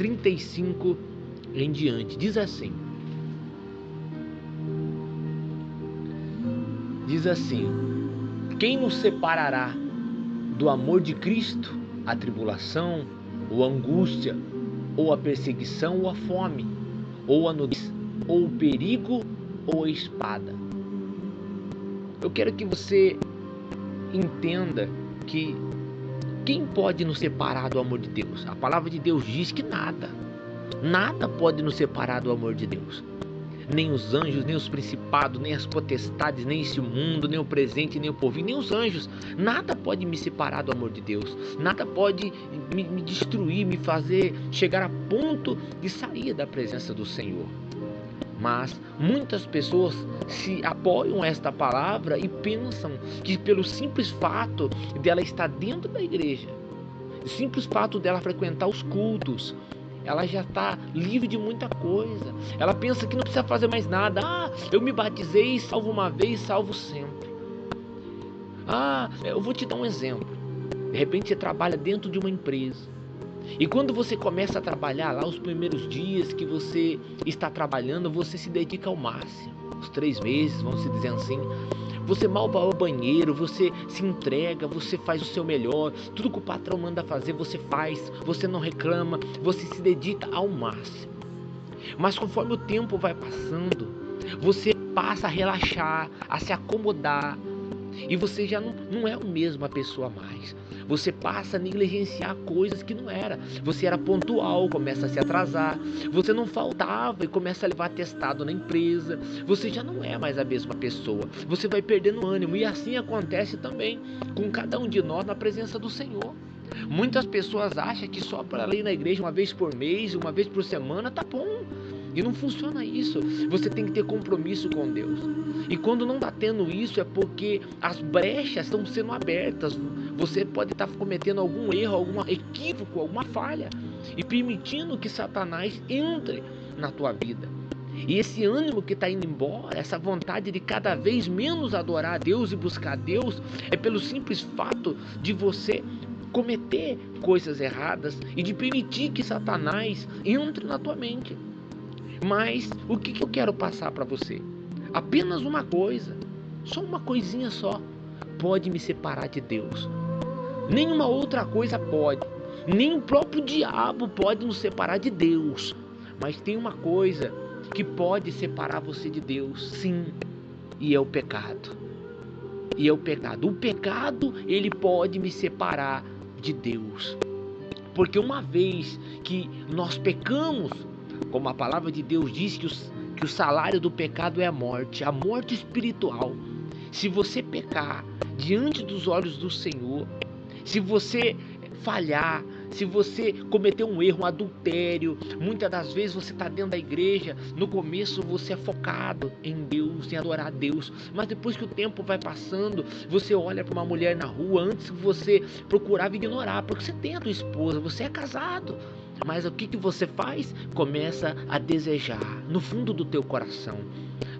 35 em diante. Diz assim: quem nos separará do amor de Cristo? A tribulação, ou a angústia, ou a perseguição, ou a fome, ou a nudez, ou o perigo, ou a espada. Eu quero que você entenda que quem pode nos separar do amor de Deus? A palavra de Deus diz que nada pode nos separar do amor de Deus. Nem os anjos, nem os principados, nem as potestades, nem esse mundo, nem o presente, nem o porvir, nem os anjos. Nada pode me separar do amor de Deus. Nada pode me destruir, me fazer chegar a ponto de sair da presença do Senhor. Mas muitas pessoas se apoiam a esta palavra e pensam que pelo simples fato dela estar dentro da igreja, o simples fato dela frequentar os cultos, ela já está livre de muita coisa. Ela pensa que não precisa fazer mais nada. Eu me batizei, salvo uma vez, salvo sempre. Eu vou te dar um exemplo. De repente você trabalha dentro de uma empresa. E quando você começa a trabalhar lá, os primeiros dias que você está trabalhando, você se dedica ao máximo. Os 3 meses, vamos dizer assim. Você mal vai ao banheiro, você se entrega, você faz o seu melhor. Tudo que o patrão manda fazer, você faz. Você não reclama, você se dedica ao máximo. Mas conforme o tempo vai passando, você passa a relaxar, a se acomodar. E você já não é a mesma pessoa mais. Você passa a negligenciar coisas que não era. Você era pontual, começa a se atrasar. Você não faltava e começa a levar atestado na empresa. Você já não é mais a mesma pessoa. Você vai perdendo ânimo. E assim acontece também com cada um de nós na presença do Senhor. Muitas pessoas acham que só para ir na igreja uma vez por mês, uma vez por semana, tá bom. E não funciona isso. Você tem que ter compromisso com Deus. E quando não está tendo isso é porque as brechas estão sendo abertas. Você pode estar cometendo algum erro, algum equívoco, alguma falha e permitindo que Satanás entre na tua vida. E esse ânimo que está indo embora, essa vontade de cada vez menos adorar a Deus e buscar a Deus, é pelo simples fato de você cometer coisas erradas e de permitir que Satanás entre na tua mente. Mas o que eu quero passar para você? Apenas uma coisa, só uma coisinha só, pode me separar de Deus. Nenhuma outra coisa pode, nem o próprio diabo pode nos separar de Deus. Mas tem uma coisa que pode separar você de Deus, sim, e é o pecado. O pecado, ele pode me separar de Deus. Porque uma vez que nós pecamos, como a palavra de Deus diz que o salário do pecado é a morte espiritual. Se você pecar diante dos olhos do Senhor, se você falhar, se você cometer um erro, um adultério, muitas das vezes você está dentro da igreja, no começo você é focado em Deus, em adorar a Deus, mas depois que o tempo vai passando, você olha para uma mulher na rua, antes você procurava ignorar, porque você tem a tua esposa, você é casado. Mas o que você faz? Começa a desejar no fundo do teu coração.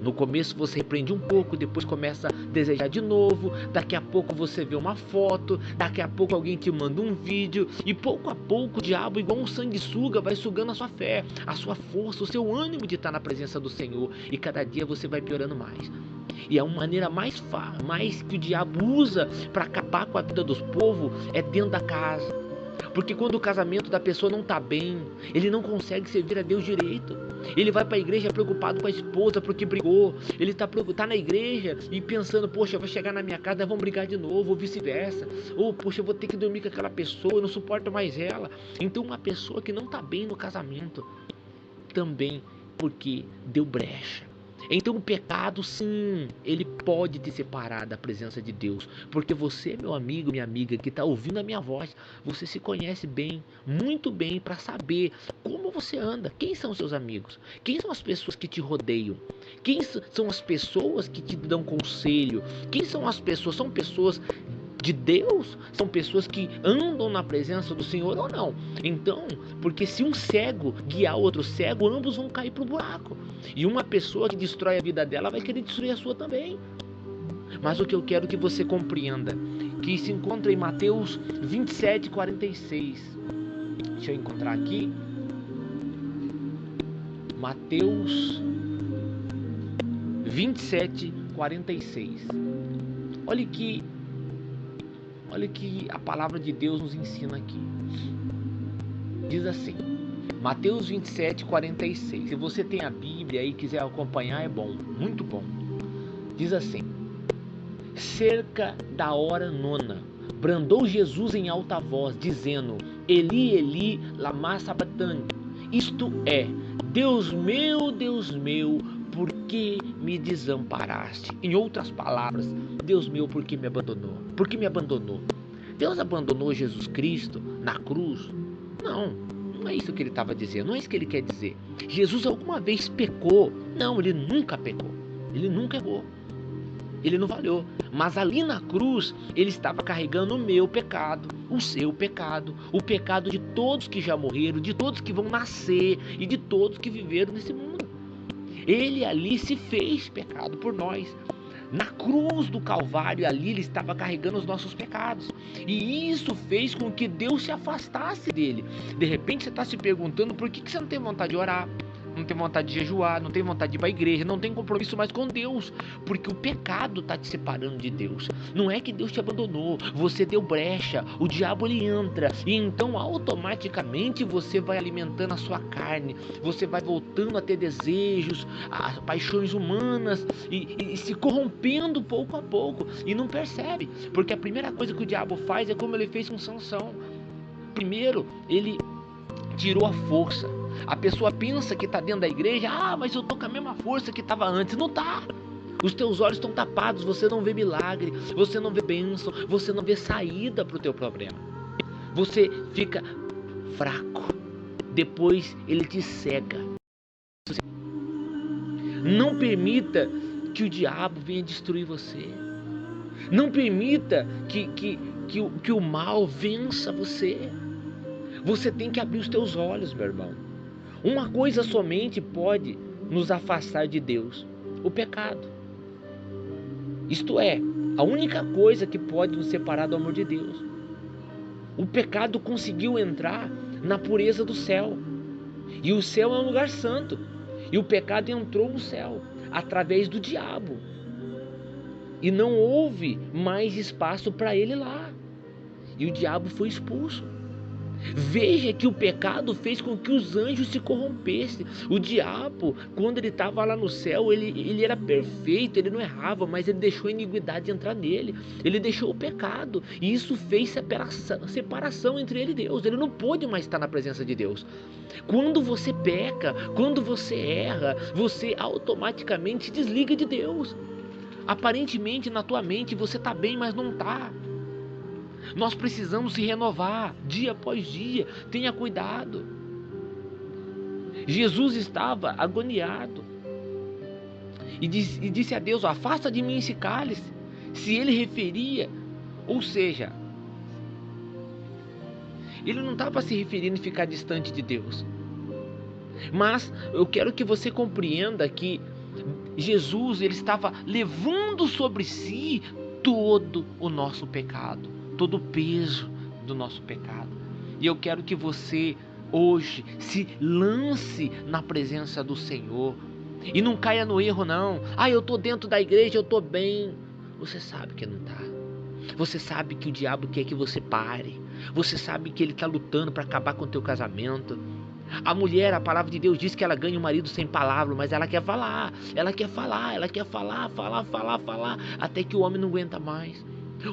No começo você repreende um pouco, depois começa a desejar de novo, daqui a pouco você vê uma foto, daqui a pouco alguém te manda um vídeo, e pouco a pouco o diabo, igual um sanguessuga, vai sugando a sua fé, a sua força, o seu ânimo de estar na presença do Senhor, e cada dia você vai piorando mais. E a maneira mais que o diabo usa para acabar com a vida dos povos é dentro da casa. Porque quando o casamento da pessoa não está bem, ele não consegue servir a Deus direito. Ele vai para a igreja preocupado com a esposa porque brigou. Ele tá na igreja e pensando, poxa, vai chegar na minha casa, vão brigar de novo, ou vice-versa. Ou, poxa, eu vou ter que dormir com aquela pessoa, eu não suporto mais ela. Então uma pessoa que não está bem no casamento, também porque deu brecha. Então o pecado, sim, ele pode te separar da presença de Deus. Porque você, meu amigo, minha amiga, que está ouvindo a minha voz, você se conhece bem, muito bem, para saber como você anda. Quem são seus amigos? Quem são as pessoas que te rodeiam? Quem são as pessoas que te dão conselho? Quem são as pessoas? São pessoas de Deus? São pessoas que andam na presença do Senhor ou não? Então, porque se um cego guiar outro cego, ambos vão cair para o buraco. E uma pessoa que destrói a vida dela vai querer destruir a sua também. Mas o que eu quero que você compreenda, que se encontra em Mateus 27:46. Deixa eu encontrar aqui. Mateus 27, 46. Olha que a palavra de Deus nos ensina aqui. Diz assim, Mateus 27, 46. Se você tem a Bíblia e quiser acompanhar, é bom, muito bom. Diz assim: cerca da hora nona, bradou Jesus em alta voz, dizendo: Eli, Eli, lama sabachthani. Isto é, Deus meu, por que me desamparaste? Em outras palavras, Deus meu, por que me abandonou? Por que me abandonou? Deus abandonou Jesus Cristo na cruz? Não é isso que ele estava dizendo, não é isso que ele quer dizer. Jesus alguma vez pecou? Não, ele nunca pecou. Ele nunca errou. Ele não falhou. Mas ali na cruz, ele estava carregando o meu pecado, o seu pecado, o pecado de todos que já morreram, de todos que vão nascer e de todos que viveram nesse mundo. Ele ali se fez pecado por nós. Na cruz do Calvário, ali ele estava carregando os nossos pecados. E isso fez com que Deus se afastasse dele. De repente você está se perguntando por que você não tem vontade de orar, não tem vontade de jejuar, não tem vontade de ir para a igreja, não tem compromisso mais com Deus, porque o pecado está te separando de Deus. Não é que Deus te abandonou, você deu brecha, o diabo ele entra, e então automaticamente você vai alimentando a sua carne, você vai voltando a ter desejos, as paixões humanas, e se corrompendo pouco a pouco, e não percebe, porque a primeira coisa que o diabo faz é como ele fez com Sansão. Primeiro, ele tirou a força. A pessoa pensa que está dentro da igreja, mas eu estou com a mesma força que estava antes. Não está. Os teus olhos estão tapados, você não vê milagre, você não vê bênção, você não vê saída para o teu problema. Você fica fraco. Depois ele te cega. Não permita que o diabo venha destruir você. Não permita que o mal vença você. Você tem que abrir os teus olhos, meu irmão. Uma coisa somente pode nos afastar de Deus: o pecado. Isto é, a única coisa que pode nos separar do amor de Deus. O pecado conseguiu entrar na pureza do céu. E o céu é um lugar santo. E o pecado entrou no céu através do diabo. E não houve mais espaço para ele lá. E o diabo foi expulso. Veja que o pecado fez com que os anjos se corrompessem. O diabo, quando ele estava lá no céu, ele era perfeito, ele não errava, mas ele deixou a iniquidade entrar nele. Ele deixou o pecado. E isso fez separação entre ele e Deus. Ele não pôde mais estar na presença de Deus. Quando você peca, quando você erra, você automaticamente se desliga de Deus. Aparentemente na tua mente você está bem, mas não está. Nós precisamos se renovar dia após dia. Tenha cuidado. Jesus estava agoniado e disse a Deus: afasta de mim esse cálice. Se ele referia, ou seja, ele não estava se referindo em ficar distante de Deus. Mas eu quero que você compreenda que Jesus, ele estava levando sobre si todo o nosso pecado, todo o peso do nosso pecado. E eu quero que você hoje se lance na presença do Senhor e não caia no erro não. Eu estou dentro da igreja, eu estou bem. Você sabe que não está. Você sabe que o diabo quer que você pare. Você sabe que ele está lutando para acabar com o teu casamento. A mulher, a palavra de Deus diz que ela ganha o marido sem palavra, mas ela quer falar, falar, até que o homem não aguenta mais.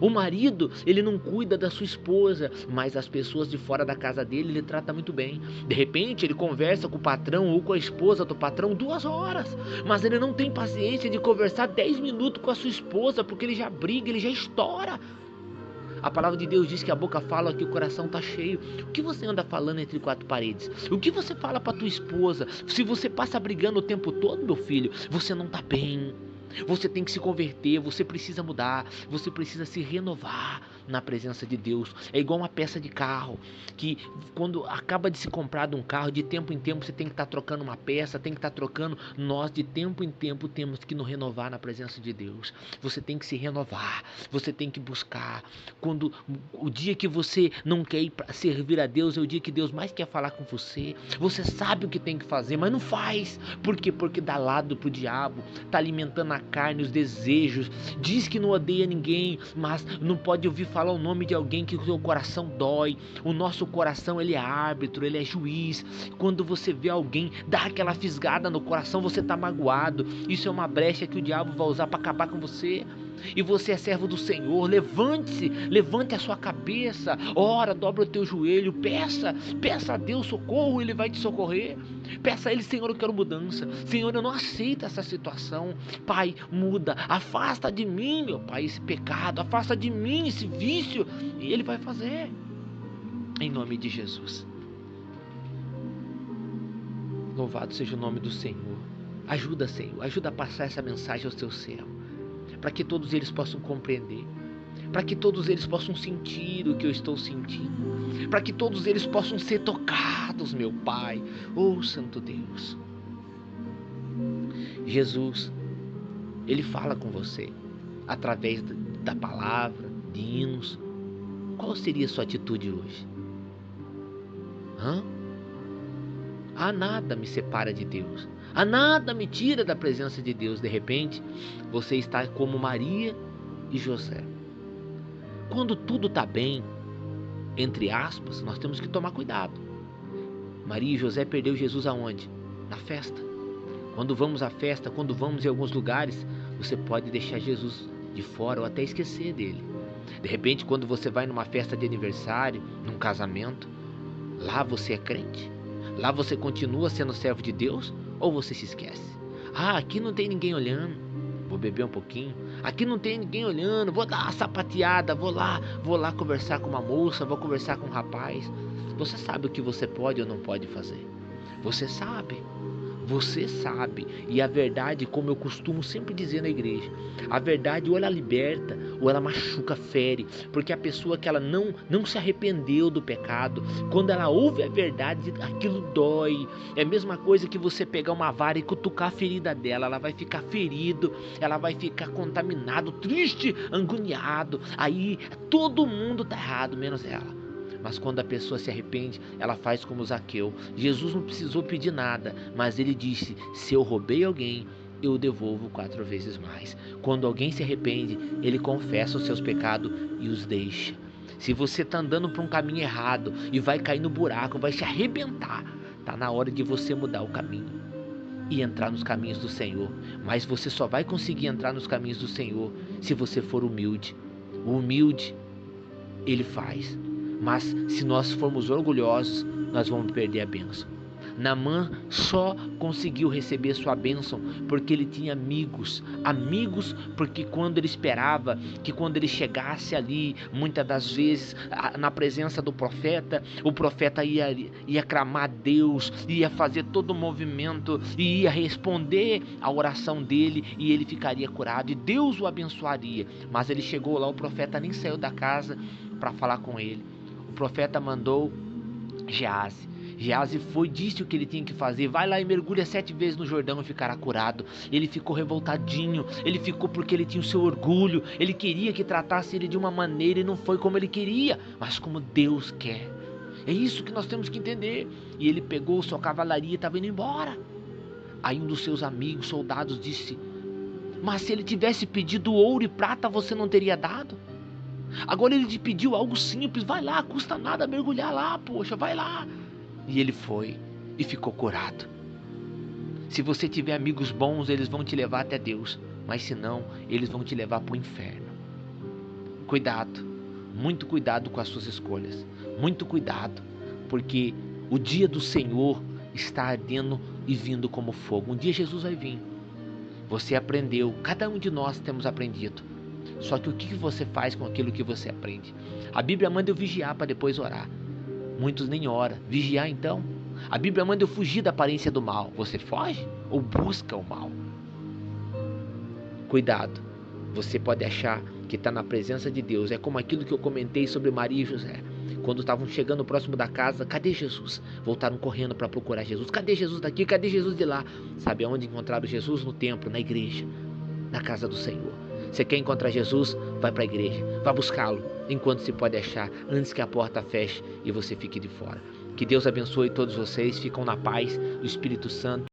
O marido, ele não cuida da sua esposa, mas as pessoas de fora da casa dele, ele trata muito bem. De repente, ele conversa com o patrão ou com a esposa do patrão 2 horas, mas ele não tem paciência de conversar 10 minutos com a sua esposa, porque ele já briga, ele já estoura. A palavra de Deus diz que a boca fala que o coração está cheio. O que você anda falando entre 4 paredes? O que você fala para tua esposa? Se você passa brigando o tempo todo, meu filho, você não está bem. Você tem que se converter, você precisa mudar, você precisa se renovar na presença de Deus. É igual uma peça de carro, que quando acaba de se comprar um carro, de tempo em tempo você tem que estar trocando uma peça, tem que estar trocando. Nós de tempo em tempo temos que nos renovar na presença de Deus. Você tem que se renovar, você tem que buscar. Quando o dia que você não quer ir para servir a Deus, é o dia que Deus mais quer falar com você. Você sabe o que tem que fazer, mas não faz. Por quê? Porque dá lado pro diabo, tá alimentando a carne, os desejos, diz que não odeia ninguém, mas não pode ouvir falar o nome de alguém que o seu coração dói. O nosso coração, ele é árbitro, ele é juiz. Quando você vê alguém dar aquela fisgada no coração, você tá magoado. Isso é uma brecha que o diabo vai usar para acabar com você. E você é servo do Senhor, levante-se, levante a sua cabeça, ora, dobra o teu joelho, peça a Deus socorro, Ele vai te socorrer. Peça a Ele: Senhor, eu quero mudança, Senhor, eu não aceito essa situação, Pai, muda, afasta de mim, meu Pai, esse pecado, afasta de mim esse vício, e Ele vai fazer, em nome de Jesus. Louvado seja o nome do Senhor. Ajuda, Senhor, ajuda a passar essa mensagem aos teus servos, para que todos eles possam compreender, para que todos eles possam sentir o que eu estou sentindo, para que todos eles possam ser tocados, meu Pai. Oh, Santo Deus. Jesus, Ele fala com você através da palavra, de hinos. Qual seria a sua atitude hoje? A nada me separa de Deus, a nada me tira da presença de Deus. De repente, você está como Maria e José. Quando tudo está bem, entre aspas, nós temos que tomar cuidado. Maria e José perdeu Jesus aonde? Na festa. Quando vamos à festa, quando vamos em alguns lugares, você pode deixar Jesus de fora ou até esquecer dele. De repente, quando você vai numa festa de aniversário, num casamento, lá você é crente? Lá você continua sendo servo de Deus ou você se esquece? Aqui não tem ninguém olhando, vou beber um pouquinho. Aqui não tem ninguém olhando, vou dar uma sapateada, vou lá conversar com uma moça, vou conversar com um rapaz. Você sabe o que você pode ou não pode fazer? Você sabe. E a verdade, como eu costumo sempre dizer na igreja, a verdade ou ela liberta ou ela machuca, fere, porque a pessoa que ela não se arrependeu do pecado, quando ela ouve a verdade, aquilo dói. É a mesma coisa que você pegar uma vara e cutucar a ferida dela, ela vai ficar ferido, ela vai ficar contaminado, triste, agoniado. Aí todo mundo tá errado, menos ela. Mas quando a pessoa se arrepende, ela faz como Zaqueu. Jesus não precisou pedir nada, mas ele disse: se eu roubei alguém, eu devolvo 4 vezes mais. Quando alguém se arrepende, ele confessa os seus pecados e os deixa. Se você está andando por um caminho errado e vai cair no buraco, vai se arrebentar, está na hora de você mudar o caminho e entrar nos caminhos do Senhor. Mas você só vai conseguir entrar nos caminhos do Senhor se você for humilde. O humilde, ele faz. Mas se nós formos orgulhosos, nós vamos perder a bênção. Naamã só conseguiu receber sua bênção porque ele tinha amigos, porque quando ele esperava que quando ele chegasse ali, muitas das vezes na presença do profeta, o profeta ia clamar a Deus, ia fazer todo o movimento e ia responder a oração dele e ele ficaria curado e Deus o abençoaria. Mas ele chegou lá, o profeta nem saiu da casa para falar com ele. O profeta mandou Geazi. Geazi foi, disse o que ele tinha que fazer: vai lá e mergulha 7 vezes no Jordão e ficará curado. Ele ficou revoltadinho, ele ficou porque ele tinha o seu orgulho, ele queria que tratasse ele de uma maneira e não foi como ele queria, mas como Deus quer. É isso que nós temos que entender. E ele pegou sua cavalaria e estava indo embora. Aí um dos seus amigos, soldados, disse: mas se ele tivesse pedido ouro e prata, você não teria dado? Agora ele te pediu algo simples, vai lá, custa nada mergulhar lá, poxa, vai lá. E ele foi e ficou curado. Se você tiver amigos bons, eles vão te levar até Deus, mas se não, eles vão te levar para o inferno. Cuidado, muito cuidado com as suas escolhas, muito cuidado, porque o dia do Senhor está ardendo e vindo como fogo. Um dia Jesus vai vir. Você aprendeu, cada um de nós temos aprendido. Só que o que você faz com aquilo que você aprende? A Bíblia manda eu vigiar para depois orar. Muitos nem oram. Vigiar então? A Bíblia manda eu fugir da aparência do mal. Você foge ou busca o mal? Cuidado. Você pode achar que está na presença de Deus. É como aquilo que eu comentei sobre Maria e José. Quando estavam chegando próximo da casa, cadê Jesus? Voltaram correndo para procurar Jesus. Cadê Jesus daqui? Cadê Jesus de lá? Sabe aonde encontraram Jesus? No templo, na igreja, na casa do Senhor. Você quer encontrar Jesus? Vai para a igreja. Vai buscá-lo enquanto se pode achar, antes que a porta feche e você fique de fora. Que Deus abençoe todos vocês. Ficam na paz do Espírito Santo.